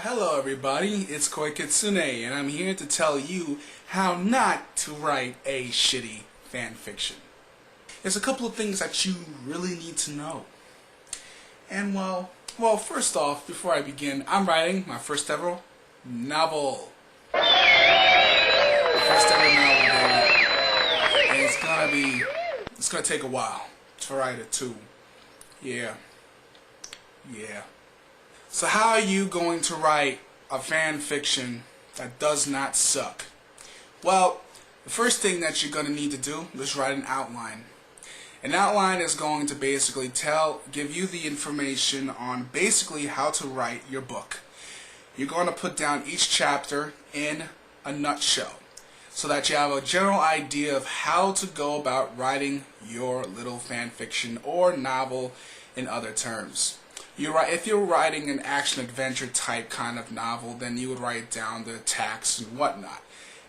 Hello everybody, it's Koi Kitsune, and I'm here to tell you how not to write a shitty fanfiction. There's a couple of things that you really need to know. And well, first off, before I begin, I'm writing my first ever novel. My first ever novel, baby. And it's gonna take a while to write it too. Yeah. So how are you going to write a fan fiction that does not suck? Well, the first thing that you're going to need to do is write an outline. An outline is going to basically give you the information on basically how to write your book. You're going to put down each chapter in a nutshell so that you have a general idea of how to go about writing your little fan fiction or novel in other terms. If you're writing an action-adventure type kind of novel, then you would write down the attacks and whatnot.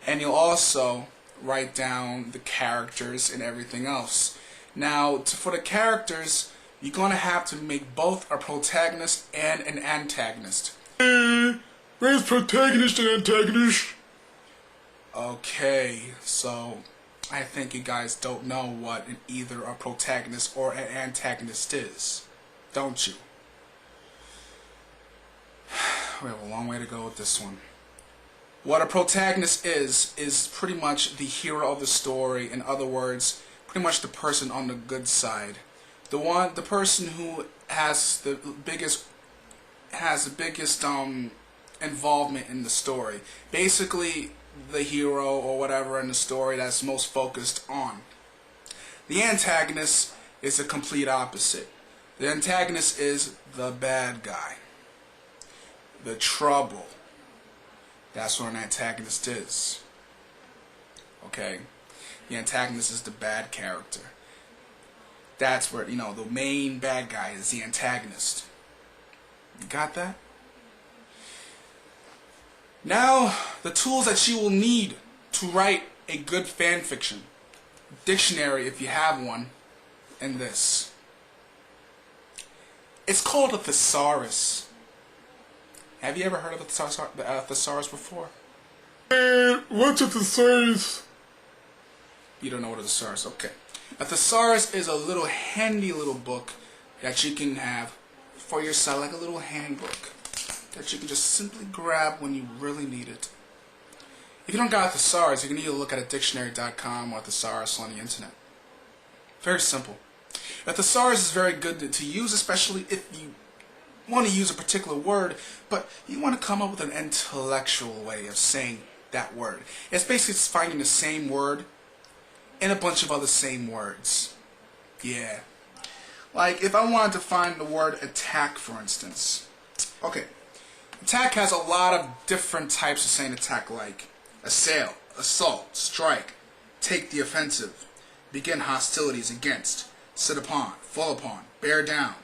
And you'll also write down the characters and everything else. Now, for the characters, you're going to have to make both a protagonist and an antagonist. Where's protagonist and antagonist? Okay, so I think you guys don't know what either a protagonist or an antagonist is, don't you? We have a long way to go with this one. What a protagonist is pretty much the hero of the story. In other words, pretty much the person on the good side. The person who has the biggest involvement in the story. Basically, the hero or whatever in the story that's most focused on. The antagonist is the complete opposite. The antagonist is the bad guy. The trouble. That's what an antagonist is. Okay? The antagonist is the bad character. That's where, the main bad guy is the antagonist. You got that? Now, the tools that you will need to write a good fan fiction. Dictionary, if you have one, and this. It's called a thesaurus. Have you ever heard of a thesaurus before? What's a thesaurus? You don't know what a thesaurus is? Okay. A thesaurus is a little handy little book that you can have for yourself, like a little handbook that you can just simply grab when you really need it. If you don't got a thesaurus, you can either look at a dictionary.com or a thesaurus on the internet. Very simple. A thesaurus is very good to use, especially if you want to use a particular word, but you want to come up with an intellectual way of saying that word. It's basically finding the same word in a bunch of other same words. Yeah. Like, if I wanted to find the word attack, for instance. Okay. Attack has a lot of different types of saying attack, like assail, assault, strike, take the offensive, begin hostilities against, sit upon, fall upon, bear down.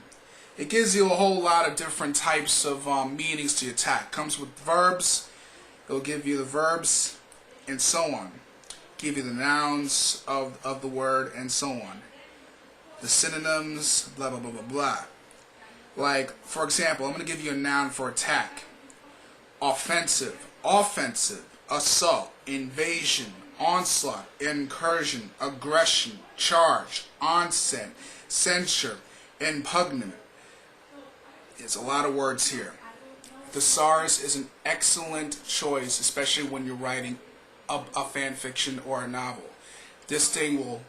It gives you a whole lot of different types of meanings to attack. Comes with verbs. It'll give you the verbs and so on. Give you the nouns of the word and so on. The synonyms, blah, blah, blah, blah, blah. Like, for example, I'm going to give you a noun for attack. Offensive, assault, invasion, onslaught, incursion, aggression, charge, onset, censure, impugnant. There's a lot of words here. Thesaurus is an excellent choice, especially when you're writing a fan fiction or a novel. This thing will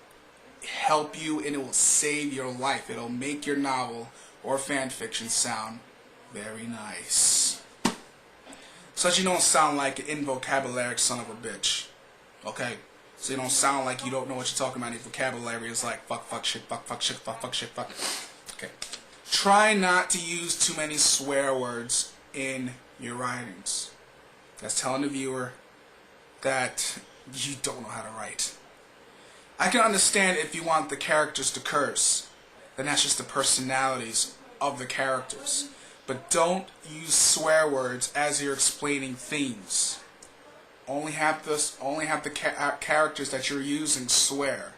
help you and it will save your life. It'll make your novel or fan fiction sound very nice. So that you don't sound like an invocabularic son of a bitch. Okay? So you don't sound like you don't know what you're talking about. Your vocabulary is like fuck, shit, fuck, shit, fuck, shit, fuck. Okay. Try not to use too many swear words in your writings. That's telling the viewer that you don't know how to write. I can understand if you want the characters to curse, then that's just the personalities of the characters. But don't use swear words as you're explaining themes. Only have the characters that you're using swear,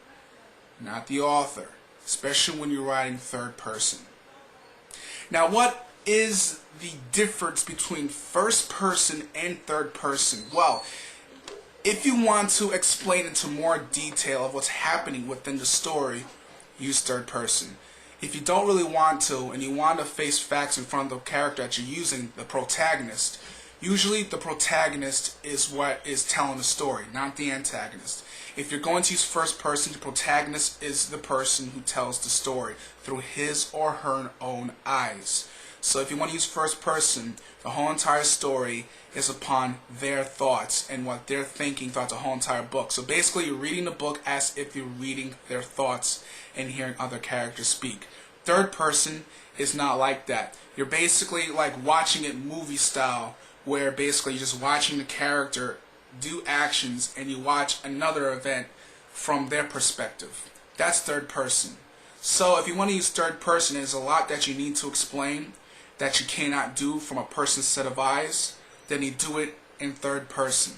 not the author, especially when you're writing third person. Now, what is the difference between first person and third person? Well, if you want to explain into more detail of what's happening within the story, use third person. If you don't really want to, and you want to face facts in front of the character that you're using, the protagonist, usually the protagonist is what is telling the story, not the antagonist. If you're going to use first person, the protagonist is the person who tells the story through his or her own eyes. So if you want to use first person, the whole entire story is upon their thoughts and what they're thinking throughout the whole entire book. So basically you're reading the book as if you're reading their thoughts and hearing other characters speak. Third person is not like that. You're basically like watching it movie style, where basically you're just watching the character do actions and you watch another event from their perspective. That's third person. So if you want to use third person, there's a lot that you need to explain that you cannot do from a person's set of eyes. Then you do it in third person.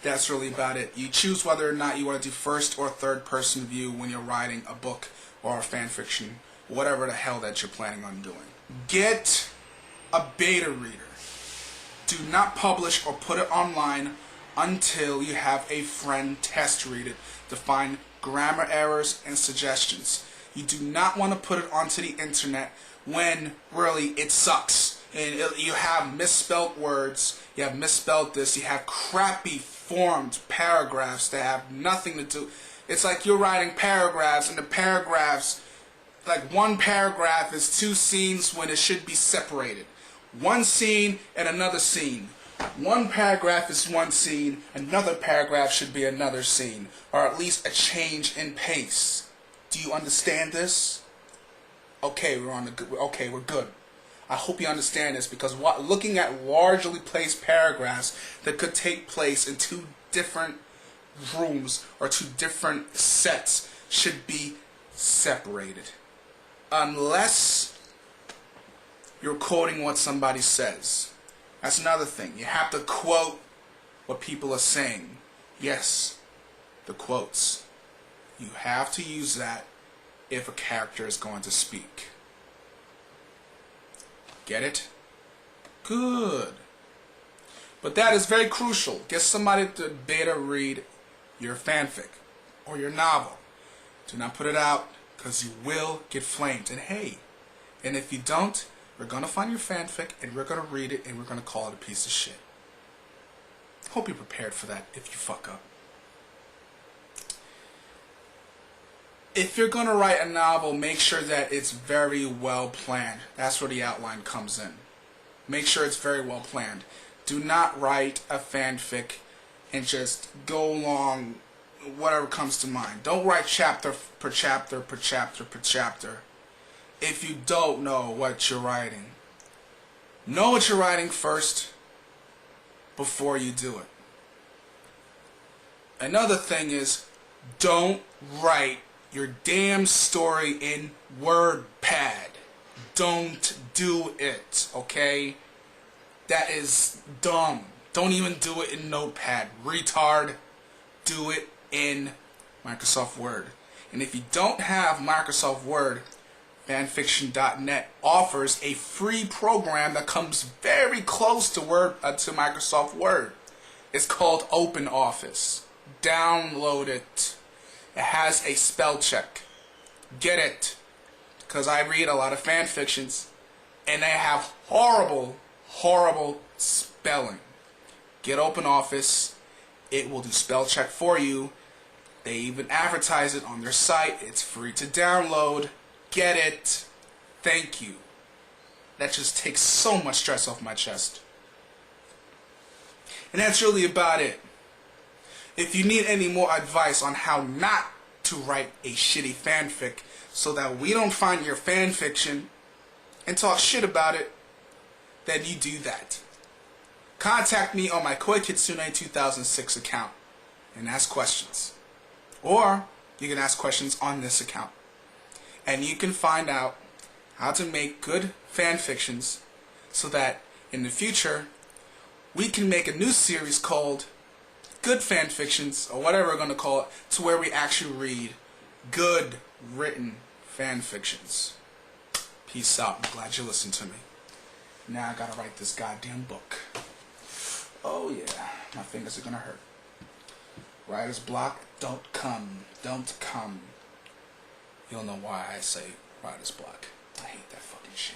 That's really about it. You choose whether or not you want to do first or third person view when you're writing a book or a fan fiction, whatever the hell that you're planning on doing. Get a beta reader. Do not publish or put it online until you have a friend test read it to find grammar errors and suggestions. You do not want to put it onto the internet when really it sucks. And you have misspelled words, you have misspelled this, you have crappy formed paragraphs that have nothing to do. It's like you're writing paragraphs, and the paragraphs, like one paragraph is two scenes when it should be separated. One scene and another scene. One paragraph is one scene, another paragraph should be another scene, or at least a change in pace. Do you understand this? Okay, we're good. I hope you understand this, because looking at largely placed paragraphs that could take place in two different rooms or two different sets should be separated. Unless you're quoting what somebody says. That's another thing. You have to quote what people are saying. Yes, the quotes. You have to use that if a character is going to speak. Get it? Good. But that is very crucial. Get somebody to beta read your fanfic or your novel. Do not put it out, because you will get flamed. And hey, and if you don't, we're going to find your fanfic, and we're going to read it, and we're going to call it a piece of shit. Hope you're prepared for that if you fuck up. If you're going to write a novel, make sure that it's very well planned. That's where the outline comes in. Make sure it's very well planned. Do not write a fanfic and just go along whatever comes to mind. Don't write chapter per chapter per chapter per chapter if you don't know what you're writing. Know what you're writing first before you do it. Another thing is, don't write your damn story in WordPad. Don't do it, okay? That is dumb. Don't even do it in Notepad. Retard. Do it in Microsoft Word. And if you don't have Microsoft Word, fanfiction.net offers a free program that comes very close to Microsoft Word. It's called OpenOffice. Download it. It has a spell check. Get it. Because I read a lot of fan fictions, and they have horrible, horrible spelling. Get OpenOffice. It will do spell check for you. They even advertise it on their site. It's free to download. Get it. Thank you. That just takes so much stress off my chest. And that's really about it. If you need any more advice on how not to write a shitty fanfic so that we don't find your fanfiction and talk shit about it, then you do that. Contact me on my Koi Kitsune 2006 account and ask questions. Or you can ask questions on this account. And you can find out how to make good fanfictions so that in the future we can make a new series called Good Fanfictions, or whatever we're going to call it, to where we actually read good written fanfictions. Peace out. I'm glad you listened to me. Now I gotta write this goddamn book. Oh yeah, my fingers are gonna hurt. Writer's block, don't come. Don't come. You'll know why I say writer's block. I hate that fucking shit.